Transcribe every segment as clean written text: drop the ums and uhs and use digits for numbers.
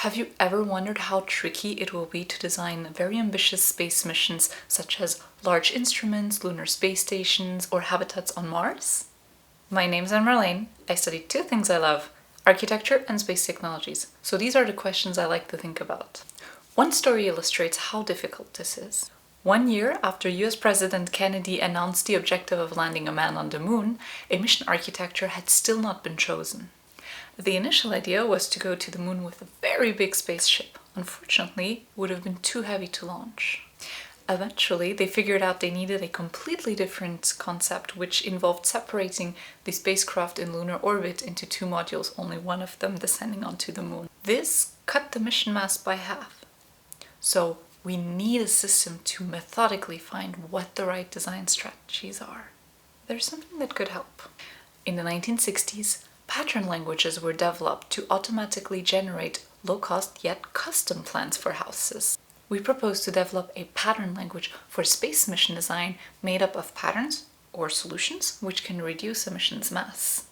Have you ever wondered how tricky it will be to design very ambitious space missions such as large instruments, lunar space stations, or habitats on Mars? My name's Anne-Marlene. I study two things I love, architecture and space technologies. So these are the questions I like to think about. One story illustrates how difficult this is. 1 year after US President Kennedy announced the objective of landing a man on the moon, a mission architecture had still not been chosen. The initial idea was to go to the moon with a very big spaceship. Unfortunately, it would have been too heavy to launch. Eventually, they figured out they needed a completely different concept, which involved separating the spacecraft in lunar orbit into two modules, only one of them descending onto the moon. This cut the mission mass by half. So we need a system to methodically find what the right design strategies are. There's something that could help. In the 1960s, pattern languages were developed to automatically generate low-cost yet custom plans for houses. We propose to develop a pattern language for space mission design made up of patterns or solutions which can reduce a mission's mass.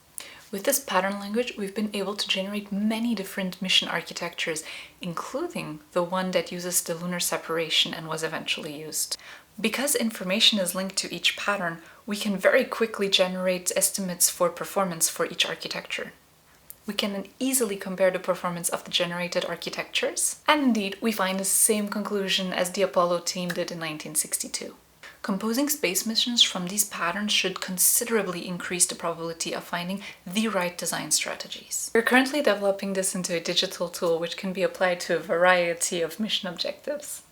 With this pattern language, we've been able to generate many different mission architectures, including the one that uses the lunar separation and was eventually used. Because information is linked to each pattern, we can very quickly generate estimates for performance for each architecture. We can then easily compare the performance of the generated architectures, and indeed, we find the same conclusion as the Apollo team did in 1962. Composing space missions from these patterns should considerably increase the probability of finding the right design strategies. We're currently developing this into a digital tool which can be applied to a variety of mission objectives.